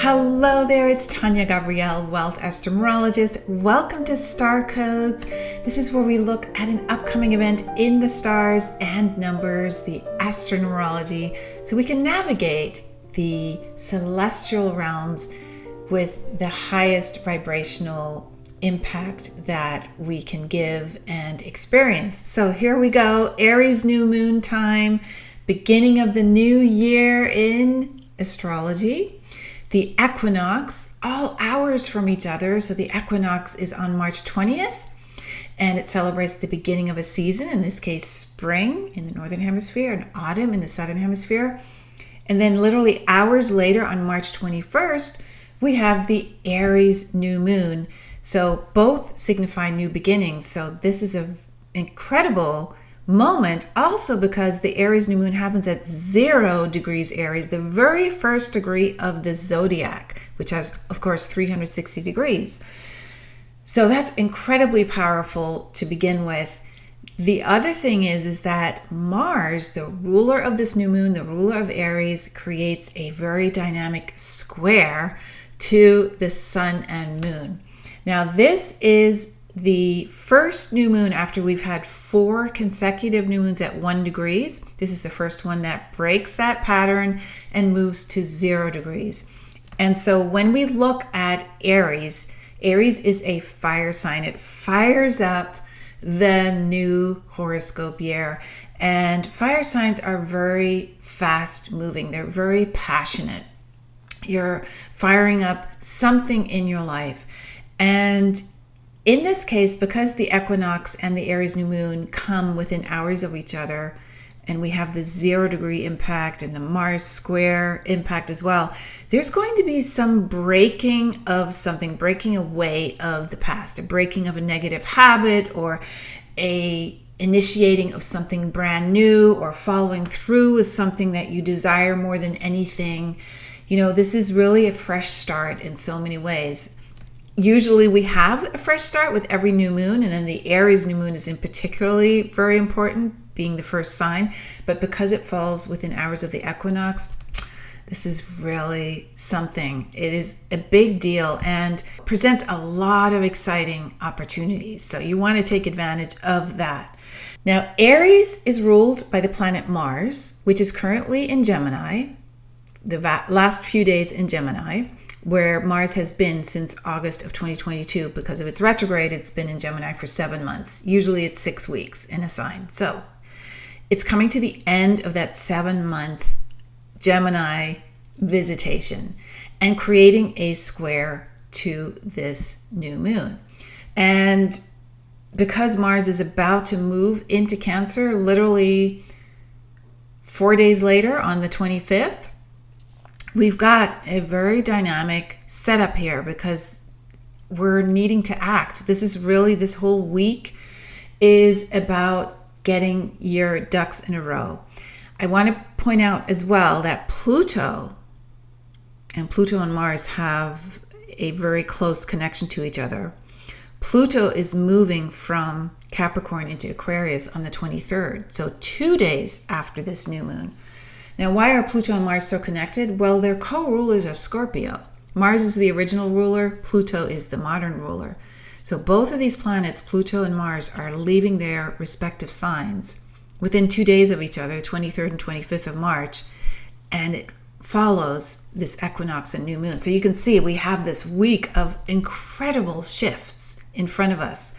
Hello there, it's Tania Gabrielle, Wealth Astro-Numerologist. Welcome to Star Codes. This is where we look at an upcoming event in the stars and numbers, the Astro-Numerology, so we can navigate the celestial realms with the highest vibrational impact that we can give and experience. So here we go, Aries new moon time, beginning of the new year in astrology. The equinox, all hours from each other. So the equinox is on March 20th, and it celebrates the beginning of a season, in this case, spring in the northern hemisphere and autumn in the southern hemisphere. And then literally hours later on March 21st, we have the Aries new moon. So both signify new beginnings. So this is an incredible moment, also because the Aries new moon happens at 0 degrees Aries, the very first degree of the zodiac, which has, of course, 360 degrees. So that's incredibly powerful to begin with. The other thing is that Mars, the ruler of this new moon, the ruler of Aries, creates a very dynamic square to the sun and moon. Now, this is the first new moon after we've had 4 consecutive new moons at 1 degrees. This is the first one that breaks that pattern and moves to 0 degrees. And so when we look at Aries, Aries is a fire sign. It fires up the new horoscope year. And fire signs are very fast moving. They're very passionate. You're firing up something in your life. And in this case, because the equinox and the Aries new moon come within hours of each other, and we have the 0 degree impact and the Mars square impact as well, there's going to be some breaking of something, breaking away of the past, a breaking of a negative habit, or a initiating of something brand new, or following through with something that you desire more than anything. You know, this is really a fresh start in so many ways. Usually we have a fresh start with every new moon, and then the Aries new moon is in particularly very important, being the first sign. But because it falls within hours of the equinox, this is really something. It is a big deal and presents a lot of exciting opportunities. So you want to take advantage of that. Now, Aries is ruled by the planet Mars, which is currently in Gemini, the last few days in Gemini, where Mars has been since August of 2022. Because of its retrograde, it's been in Gemini for 7 months. Usually it's 6 weeks in a sign. So it's coming to the end of that 7-month Gemini visitation and creating a square to this new moon. And because Mars is about to move into Cancer, literally 4 days later on the 25th, we've got a very dynamic setup here because we're needing to act. This whole week is about getting your ducks in a row. I want to point out as well that Pluto and Mars have a very close connection to each other. Pluto is moving from Capricorn into Aquarius on the 23rd, so 2 days after this new moon. Now, why are Pluto and Mars so connected? Well, they're co-rulers of Scorpio. Mars is the original ruler. Pluto is the modern ruler. So both of these planets, Pluto and Mars, are leaving their respective signs within 2 days of each other, 23rd and 25th of March. And it follows this equinox and new moon. So you can see we have this week of incredible shifts in front of us.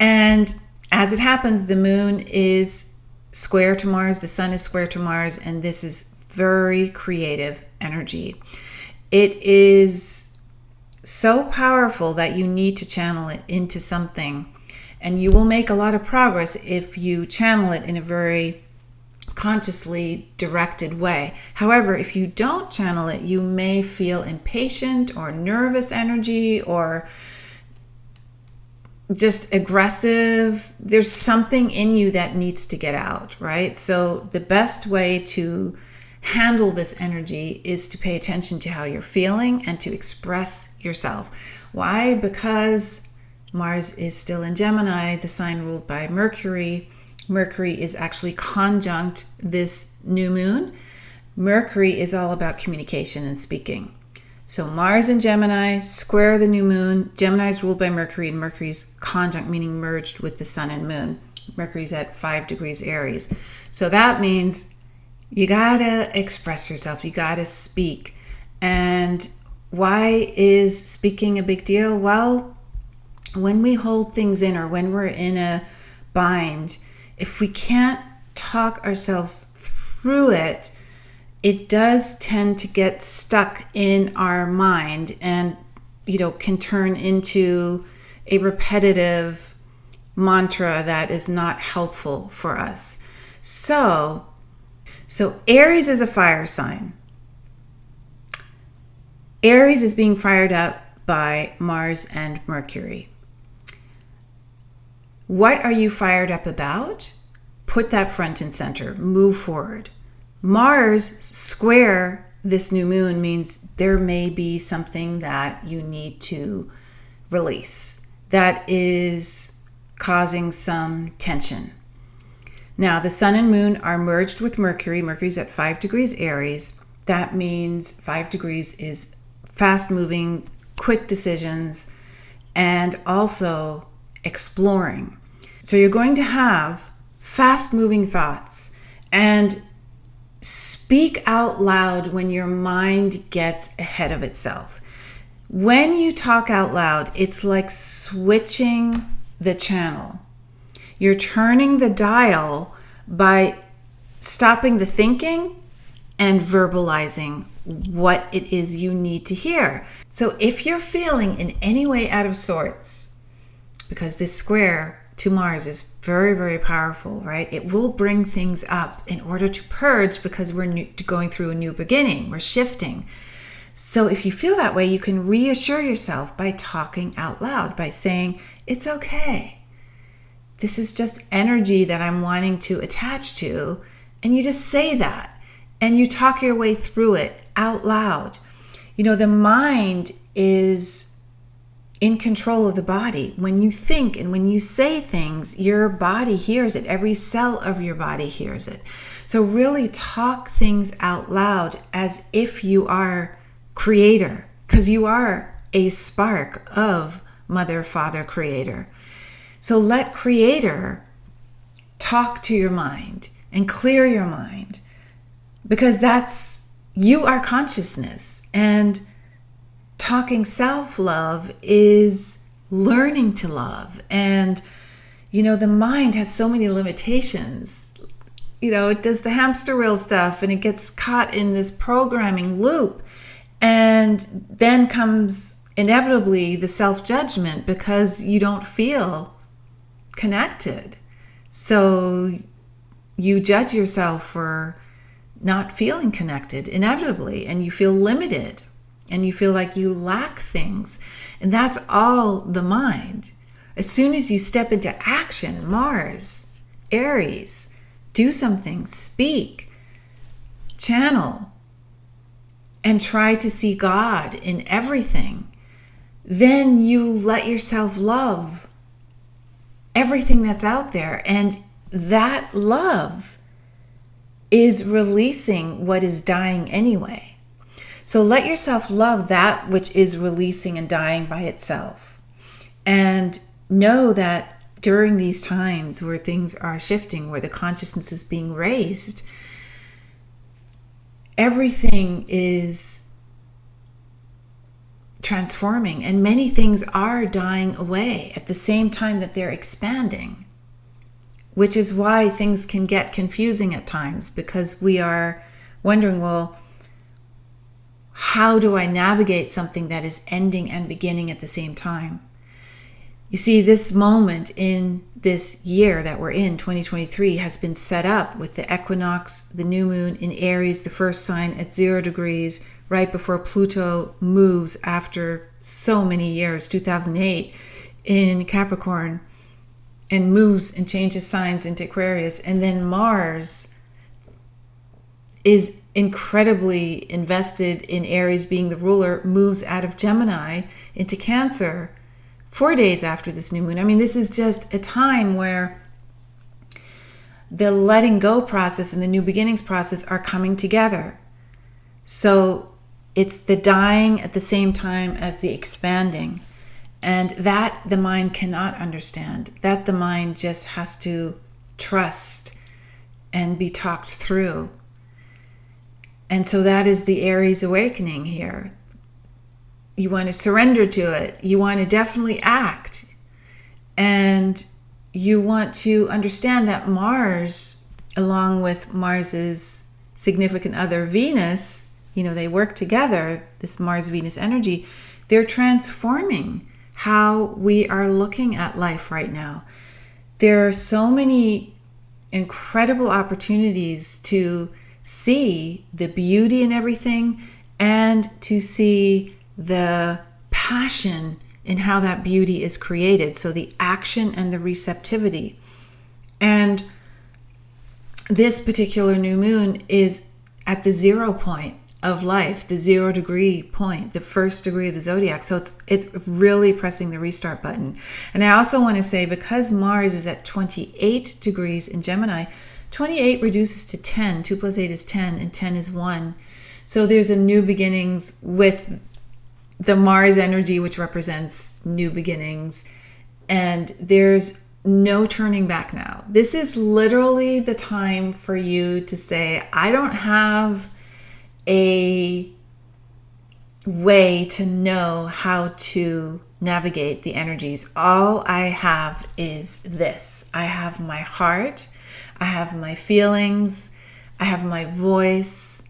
And as it happens, the moon is square to Mars, the sun is square to Mars, and this is very creative energy. It is so powerful that you need to channel it into something, and you will make a lot of progress if you channel it in a very consciously directed way. However, if you don't channel it, you may feel impatient or nervous energy or just aggressive. There's something in you that needs to get out, right? So the best way to handle this energy is to pay attention to how you're feeling and to express yourself. Why? Because Mars is still in Gemini, the sign ruled by Mercury. Mercury is actually conjunct this new moon. Mercury is all about communication and speaking. So Mars in Gemini, square the new moon. Gemini is ruled by Mercury, and Mercury's conjunct, meaning merged with the sun and moon. Mercury's at 5 degrees Aries. So that means you gotta express yourself. You gotta speak. And why is speaking a big deal? Well, when we hold things in, or when we're in a bind, if we can't talk ourselves through it, it does tend to get stuck in our mind and, can turn into a repetitive mantra that is not helpful for us. So Aries is a fire sign. Aries is being fired up by Mars and Mercury. What are you fired up about? Put that front and center. Move forward. Mars square this new moon means there may be something that you need to release that is causing some tension. Now, the sun and moon are merged with Mercury. Mercury's at 5 degrees Aries. That means 5 degrees is fast-moving, quick decisions, and also exploring. So you're going to have fast-moving thoughts, and speak out loud when your mind gets ahead of itself. When you talk out loud, it's like switching the channel. You're turning the dial by stopping the thinking and verbalizing what it is you need to hear. So if you're feeling in any way out of sorts, because this square to Mars is very, very powerful, right? It will bring things up in order to purge, because we're going through a new beginning. We're shifting. So if you feel that way, you can reassure yourself by talking out loud, by saying, it's okay. This is just energy that I'm wanting to attach to. And you just say that. And you talk your way through it out loud. The mind is in control of the body. When you think and when you say things, your body hears it. Every cell of your body hears it. So really talk things out loud as if you are creator, because you are a spark of Mother, Father, Creator. So let Creator talk to your mind and clear your mind, because you are consciousness. And talking self-love is learning to love. And, the mind has so many limitations. It does the hamster wheel stuff, and it gets caught in this programming loop. And then comes inevitably the self-judgment, because you don't feel connected. So you judge yourself for not feeling connected inevitably, and you feel limited. And you feel like you lack things. And that's all the mind. As soon as you step into action, Mars, Aries, do something, speak, channel, and try to see God in everything, then you let yourself love everything that's out there. And that love is releasing what is dying anyway. So let yourself love that which is releasing and dying by itself. And know that during these times where things are shifting, where the consciousness is being raised, everything is transforming, and many things are dying away at the same time that they're expanding, which is why things can get confusing at times, because we are wondering, well, how do I navigate something that is ending and beginning at the same time? You see, this moment in this year that we're in, 2023, has been set up with the equinox, the new moon in Aries, the first sign at 0 degrees, right before Pluto moves after so many years, 2008, in Capricorn, and moves and changes signs into Aquarius. And then Mars is incredibly invested in Aries being the ruler, moves out of Gemini into Cancer 4 days after this new moon. I mean, this is just a time where the letting go process and the new beginnings process are coming together. So It's the dying at the same time as the expanding. And that the mind cannot understand. That the mind just has to trust and be talked through. And so that is the Aries awakening here. You want to surrender to it. You want to definitely act. And you want to understand that Mars, along with Mars's significant other, Venus, they work together, this Mars-Venus energy, they're transforming how we are looking at life right now. There are so many incredible opportunities to see the beauty in everything and to see the passion in how that beauty is created. So the action and the receptivity. And this particular new moon is at the 0 point of life, the 0 degree point, the first degree of the zodiac. So it's really pressing the restart button. And I also want to say, because Mars is at 28 degrees in Gemini, 28 reduces to 10. 2 plus 8 is 10, and 10 is 1. So there's a new beginnings with the Mars energy, which represents new beginnings. And there's no turning back now. This is literally the time for you to say, I don't have a way to know how to navigate the energies. All I have is this. I have my heart, I have my feelings, I have my voice,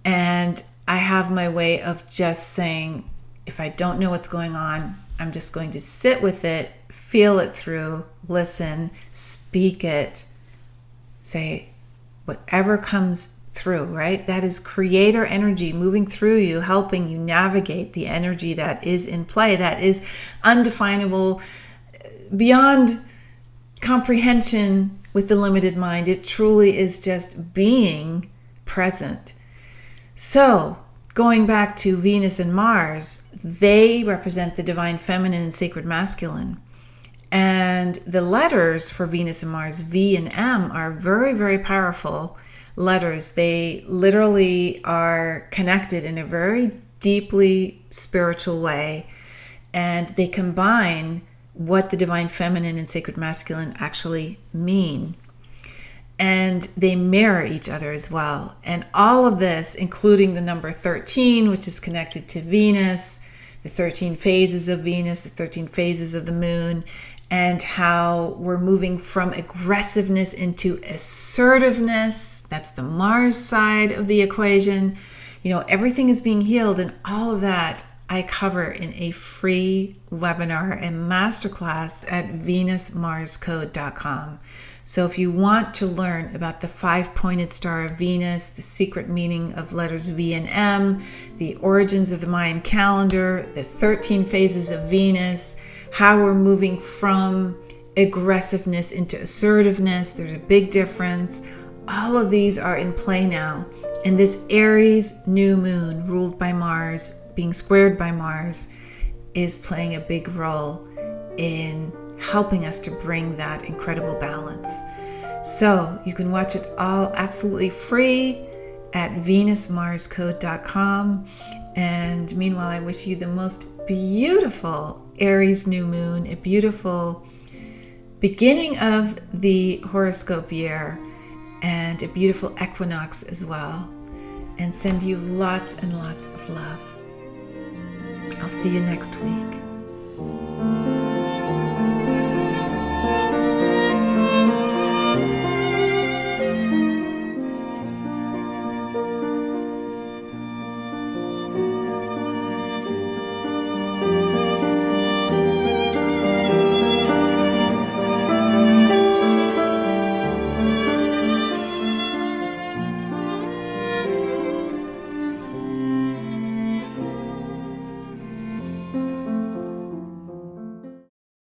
and I have my way of just saying, if I don't know what's going on, I'm just going to sit with it, feel it through, listen, speak it, say whatever comes through, right? That is creator energy moving through you, helping you navigate the energy that is in play, that is undefinable, beyond comprehension with the limited mind. It truly is just being present. So, going back to Venus and Mars, they represent the divine feminine and sacred masculine. And the letters for Venus and Mars, V and M, are very, very powerful letters. They literally are connected in a very deeply spiritual way. And they combine what the divine feminine and sacred masculine actually mean. And they mirror each other as well. And all of this, including the number 13, which is connected to Venus, the 13 phases of Venus, the 13 phases of the moon, and how we're moving from aggressiveness into assertiveness. That's the Mars side of the equation. Everything is being healed, and all of that I cover in a free webinar and masterclass at venusmarscode.com. So if you want to learn about the 5-pointed star of Venus, the secret meaning of letters V and M, the origins of the Mayan calendar, the 13 phases of Venus, how we're moving from aggressiveness into assertiveness, there's a big difference. All of these are in play now. And this Aries new moon, ruled by Mars, being squared by Mars, is playing a big role in helping us to bring that incredible balance. So you can watch it all absolutely free at venusmarscode.com. And meanwhile, I wish you the most beautiful Aries new moon, a beautiful beginning of the horoscope year, and a beautiful equinox as well. And send you lots and lots of love. I'll see you next week.